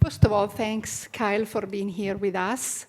First of all, thanks, Kyle, for being here with us.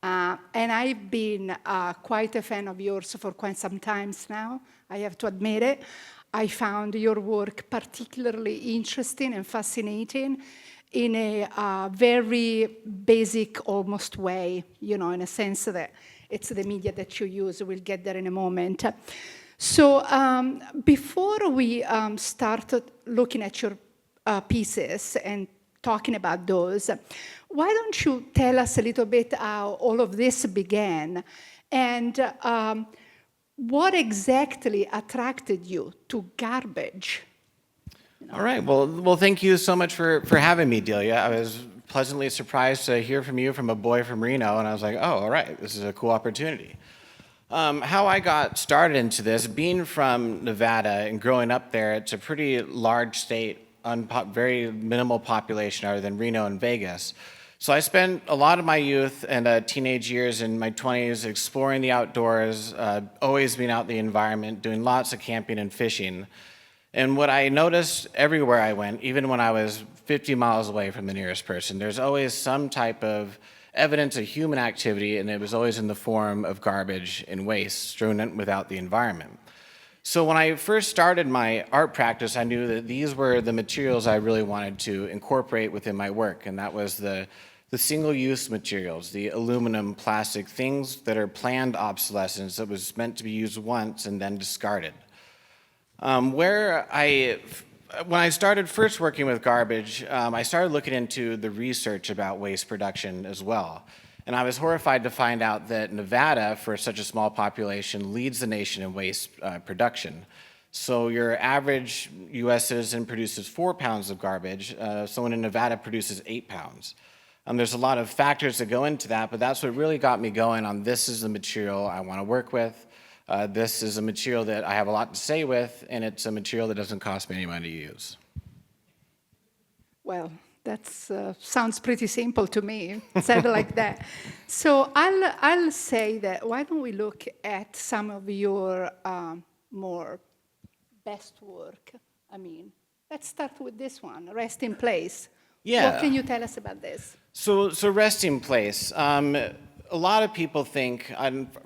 And I've been quite a fan of yours for quite some times now, I have to admit it. I found your work particularly interesting and fascinating in a very basic, almost way, in a sense that it's the media that you use. We'll get there in a moment. So before we started looking at your pieces and talking about those, why don't you tell us a little bit how all of this began and what exactly attracted you to garbage? All right. Well, thank you so much for having me, Delia. I was pleasantly surprised to hear from you from a boy from Reno, and I was like, oh, all right, this is a cool opportunity. How I got started into this, being from Nevada and growing up there, it's a pretty large state, very minimal population other than Reno and Vegas. So I spent a lot of my youth and teenage years in my 20s exploring the outdoors, always being out in the environment, doing lots of camping and fishing. And what I noticed everywhere I went, even when I was 50 miles away from the nearest person, there's always some type of evidence of human activity, and it was always in the form of garbage and waste strewn without the environment. So when I first started my art practice, I knew that these were the materials I really wanted to incorporate within my work, and that was the single-use materials, the aluminum, plastic, things that are planned obsolescence that was meant to be used once and then discarded. When I started first working with garbage, I started looking into the research about waste production as well. And I was horrified to find out that Nevada, for such a small population, leads the nation in waste production. So your average US citizen produces 4 pounds of garbage. Someone in Nevada produces 8 pounds. There's a lot of factors that go into that, but that's what really got me going on this is the material I want to work with. This is a material that I have a lot to say with, and it's a material that doesn't cost me any money to use. Well, that sounds pretty simple to me, said like that. So I'll say that why don't we look at some of your more best work? Let's start with this one, Rest in Place. Yeah. What can you tell us about this? So Resting Place. A lot of people think,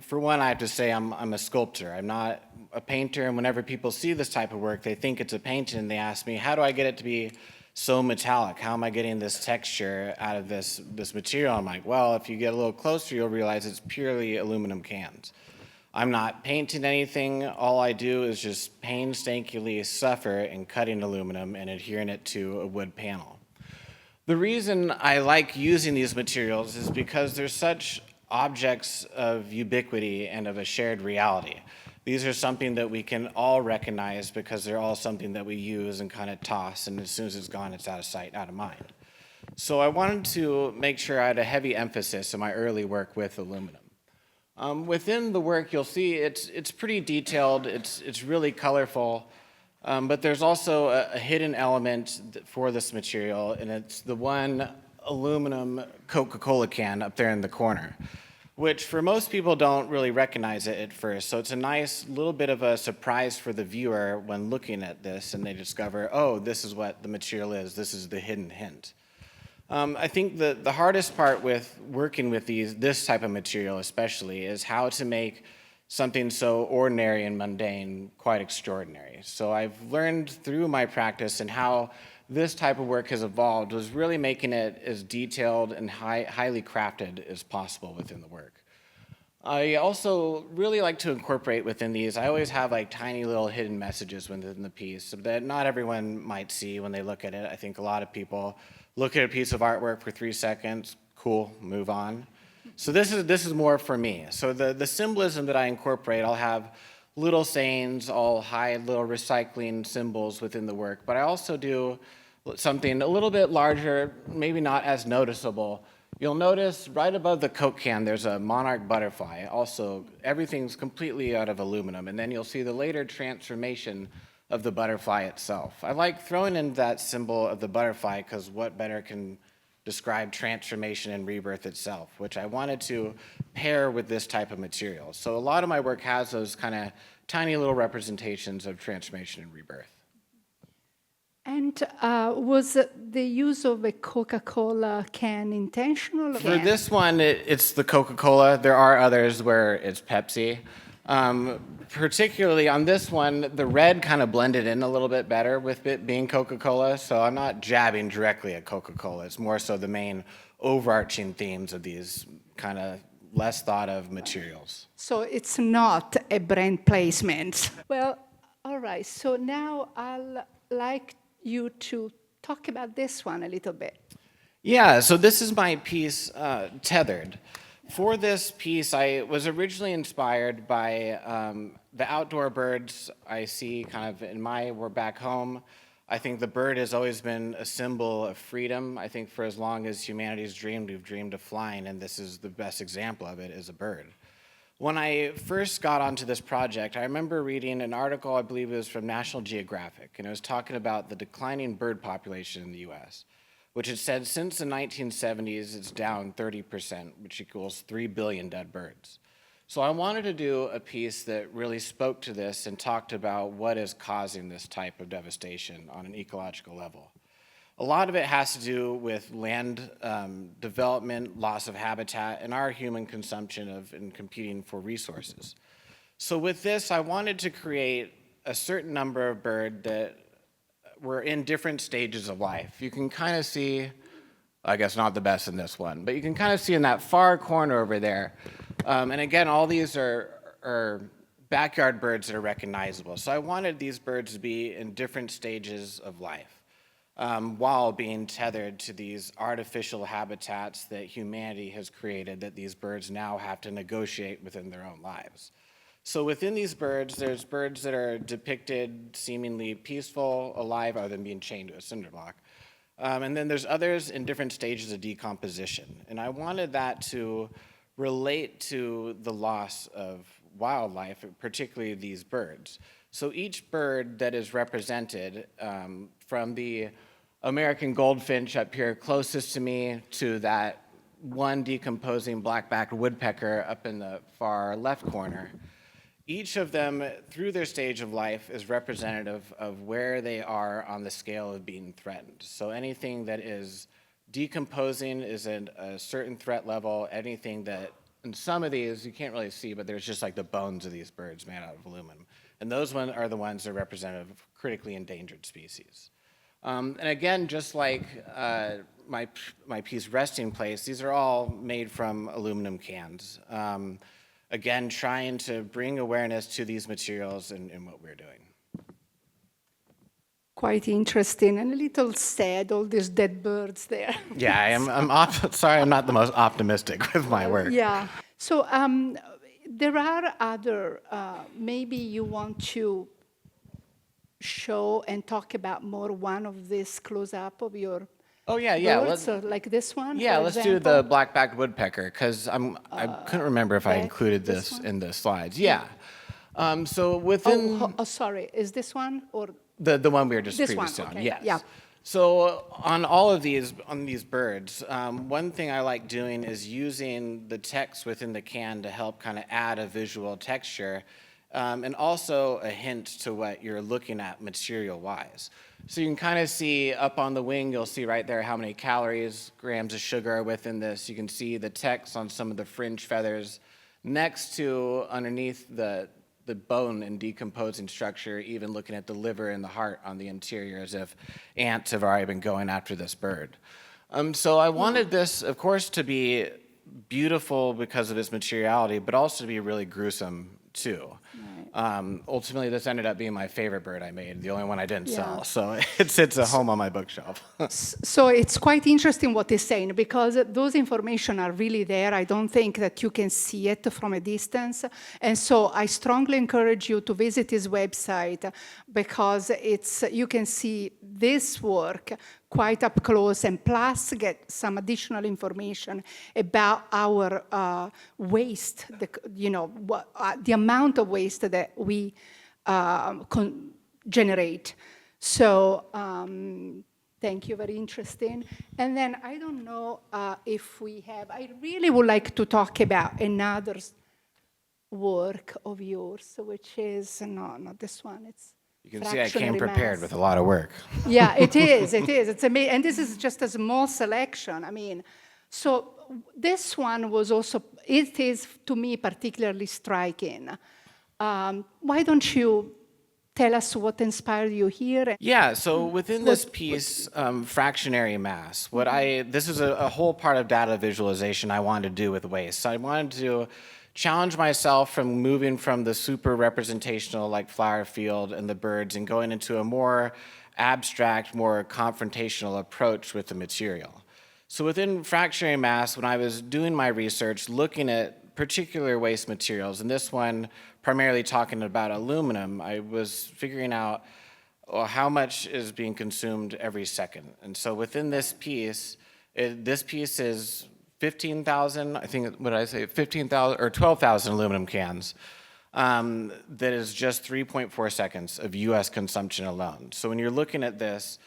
for one, I have to say I'm a sculptor. I'm not a painter, and whenever people see this type of work, they think it's a painting, and they ask me, how do I get it to be so metallic? How am I getting this texture out of this material? I'm like, well, if you get a little closer, you'll realize it's purely aluminum cans. I'm not painting anything. All I do is just painstakingly suffer in cutting aluminum and adhering it to a wood panel. The reason I like using these materials is because they're such objects of ubiquity and of a shared reality. These are something that we can all recognize because they're all something that we use and kind of toss, and as soon as it's gone, it's out of sight, out of mind. So I wanted to make sure I had a heavy emphasis in my early work with aluminum. Within the work, you'll see it's pretty detailed, it's really colorful, but there's also a hidden element for this material, and it's the one aluminum Coca-Cola can up there in the corner, which for most people don't really recognize it at first. So it's a nice little bit of a surprise for the viewer when looking at this and they discover, oh, this is what the material is. This is the hidden hint. I think the hardest part with working with this type of material especially is how to make something so ordinary and mundane quite extraordinary. So I've learned through my practice and how this type of work has evolved was really making it as detailed and highly crafted as possible within the work. I also really like to incorporate within these, I always have like tiny little hidden messages within the piece that not everyone might see when they look at it. I think a lot of people look at a piece of artwork for 3 seconds, cool, move on. So this is more for me. So the symbolism that I incorporate, I'll have little sayings, I'll hide little recycling symbols within the work, but I also do something a little bit larger, maybe not as noticeable. You'll notice right above the Coke can, there's a monarch butterfly. Also, everything's completely out of aluminum, and then you'll see the later transformation of the butterfly itself. I like throwing in that symbol of the butterfly because what better can describe transformation and rebirth itself, which I wanted to pair with this type of material. So a lot of my work has those kind of tiny little representations of transformation and rebirth. And was the use of a Coca-Cola can intentional? For Again? this one, it's the Coca-Cola. There are others where it's Pepsi. Particularly on this one, the red kind of blended in a little bit better with it being Coca-Cola, so I'm not jabbing directly at Coca-Cola. It's more so the main overarching themes of these kind of less thought of materials. So it's not a brand placement. Well, all right. So now I'll like you to talk about this one a little bit. Yeah, so this is my piece, Tethered. For this piece, I was originally inspired by the outdoor birds I see kind of we're back home. I think the bird has always been a symbol of freedom. I think for as long as humanity's dreamed, we've dreamed of flying, and this is the best example of it, is a bird. When I first got onto this project, I remember reading an article, I believe it was from National Geographic, and it was talking about the declining bird population in the US, which had said since the 1970s, it's down 30%, which equals 3 billion dead birds. So I wanted to do a piece that really spoke to this and talked about what is causing this type of devastation on an ecological level. A lot of it has to do with land development, loss of habitat, and our human consumption of and competing for resources. So with this, I wanted to create a certain number of birds that were in different stages of life. You can kind of see, I guess not the best in this one, but you can kind of see in that far corner over there. And again, all these are backyard birds that are recognizable. So I wanted these birds to be in different stages of life while being tethered to these artificial habitats that humanity has created that these birds now have to negotiate within their own lives. So within these birds, there's birds that are depicted seemingly peaceful, alive, other than being chained to a cinder block. And then there's others in different stages of decomposition. And I wanted that to relate to the loss of wildlife, particularly these birds. So each bird that is represented, from the American goldfinch up here closest to me to that one decomposing black-backed woodpecker up in the far left corner, each of them, through their stage of life, is representative of where they are on the scale of being threatened. So anything that is decomposing is at a certain threat level. Anything that, and some of these you can't really see, but there's just like the bones of these birds made out of aluminum. And those are the ones that are representative of critically endangered species. And again, just like my piece Resting Place, these are all made from aluminum cans. Again, trying to bring awareness to these materials and what we're doing. Quite interesting and a little sad, all these dead birds there. Yeah, sorry, I'm not the most optimistic with my work. Yeah. So there are other, maybe you want to show and talk about more one of this close-up of your birds, like this one? Yeah, for let's do example? the black-backed woodpecker, because I couldn't remember if I included this this one? in the slides. Yeah. So within Sorry, is this one or? the one we were just This previously one, on, okay, yes. yeah. So on all of these, birds, one thing I like doing is using the text within the can to help kind of add a visual texture, and also a hint to what you're looking at material-wise. So you can kind of see up on the wing, you'll see right there how many calories, grams of sugar are within this. You can see the text on some of the fringe feathers next to underneath the bone and decomposing structure, even looking at the liver and the heart on the interior as if ants have already been going after this bird. So I wanted this, of course, to be beautiful because of its materiality, but also to be really gruesome too. Ultimately, this ended up being my favorite bird I made, the only one I didn't sell. So it sits at home on my bookshelf. So it's quite interesting what he's saying, because those information are really there. I don't think that you can see it from a distance. And so I strongly encourage you to visit his website, because you can see this work quite up close, and plus get some additional information about our waste, the amount of waste that we generate. So thank you, very interesting. And then I don't know if I really would like to talk about another work of yours, which is, no, not this one, it's You can see I came prepared with a lot of work. Yeah, it is. It's amazing. And this is just a small selection. I mean, so this one was also, it is to me particularly striking. Why don't you tell us what inspired you here? Yeah, so within this piece, fractionary mass, this is a whole part of data visualization I wanted to do with waste. So I wanted to challenge myself from moving from the super representational like flower field and the birds and going into a more abstract, more confrontational approach with the material. So within fractionary mass, when I was doing my research, looking at particular waste materials, and this one primarily talking about aluminum, I was figuring out how much is being consumed every second. And so within this piece is 15,000, I think, what did I say, 15,000 or 12,000 aluminum cans. That is just 3.4 seconds of US consumption alone. So when you're looking at this,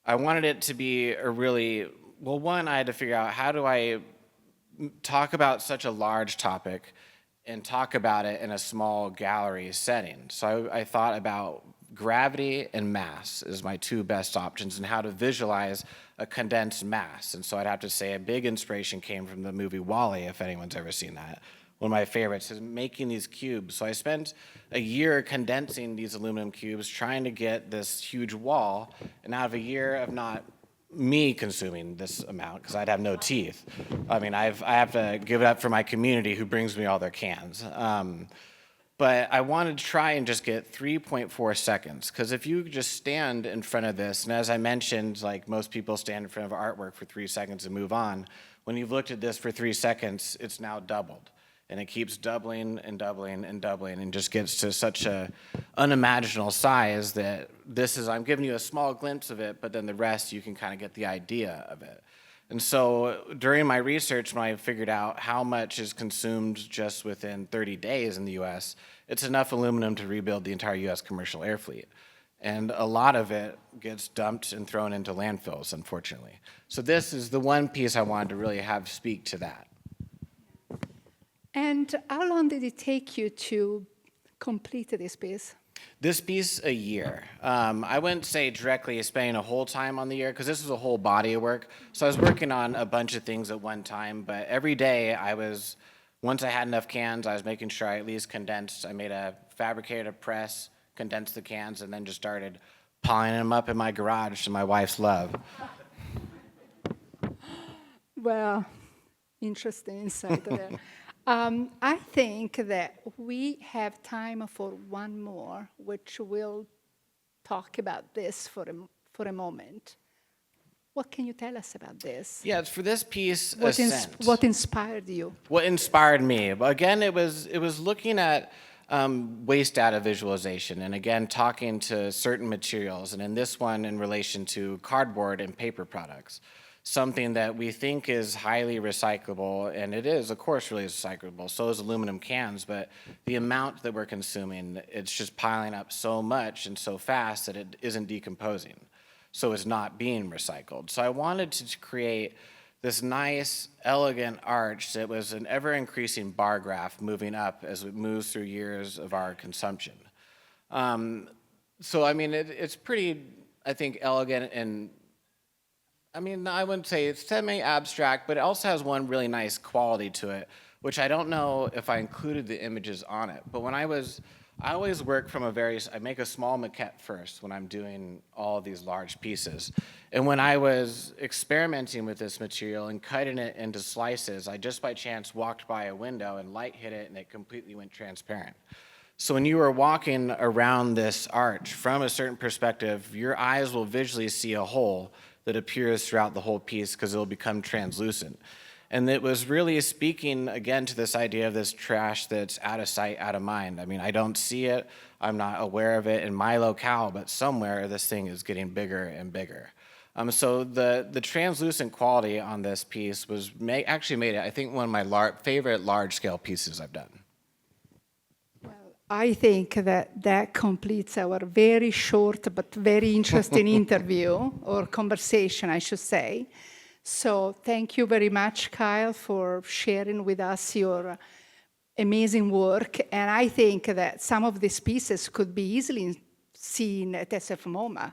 I wanted it to be a really, well, one, I had to figure out how do I talk about such a large topic and talk about it in a small gallery setting. So I thought about gravity and mass as my two best options and how to visualize a condensed mass. And so I'd have to say a big inspiration came from the movie WALL-E, if anyone's ever seen that. One of my favorites is making these cubes. So I spent a year condensing these aluminum cubes, trying to get this huge wall, and out of a year of not me consuming this amount, because I'd have no teeth. I mean, I have to give it up for my community who brings me all their cans. But I wanted to try and just get 3.4 seconds, because if you just stand in front of this, and as I mentioned, like most people stand in front of artwork for 3 seconds and move on, when you've looked at this for 3 seconds, it's now doubled. And it keeps doubling and doubling and doubling and just gets to such a unimaginable size that I'm giving you a small glimpse of it, but then the rest you can kind of get the idea of it. And so during my research, when I figured out how much is consumed just within 30 days in the US, it's enough aluminum to rebuild the entire US commercial air fleet. And a lot of it gets dumped and thrown into landfills, unfortunately. So this is the one piece I wanted to really have speak to that. And how long did it take you to complete this piece? This piece, a year. I wouldn't say directly spending a whole time on the year, because this was a whole body of work. So I was working on a bunch of things at one time, but every day once I had enough cans, I was making sure I at least condensed. I fabricated a press, condensed the cans, and then just started piling them up in my garage to my wife's love. Well, interesting insight there. I think that we have time for one more, which we'll talk about this for a moment. What can you tell us about this? Yeah, it's for this piece, What inspired you? What inspired me? Again, it was looking at waste data visualization, and again, talking to certain materials, and in this one, in relation to cardboard and paper products. Something that we think is highly recyclable, and it is, of course, really recyclable. So is aluminum cans, but the amount that we're consuming, it's just piling up so much and so fast that it isn't decomposing. So it's not being recycled. So I wanted to create this nice, elegant arch that was an ever-increasing bar graph moving up as it moves through years of our consumption. So, I mean, it's pretty, I think, elegant and I mean, I wouldn't say it's semi-abstract, but it also has one really nice quality to it, which I don't know if I included the images on it. But I always work from I make a small maquette first when I'm doing all of these large pieces. And when I was experimenting with this material and cutting it into slices, I just by chance walked by a window and light hit it and it completely went transparent. So when you are walking around this arch from a certain perspective, your eyes will visually see a hole that appears throughout the whole piece because it'll become translucent. And it was really speaking, again, to this idea of this trash that's out of sight, out of mind. I mean, I don't see it, I'm not aware of it in my locale, but somewhere this thing is getting bigger and bigger. So the translucent quality on this piece actually made it, I think, one of my favorite large-scale pieces I've done. I think that completes our very short but very interesting interview, or conversation, I should say. So thank you very much, Kyle, for sharing with us your amazing work. And I think that some of these pieces could be easily seen at SF MoMA.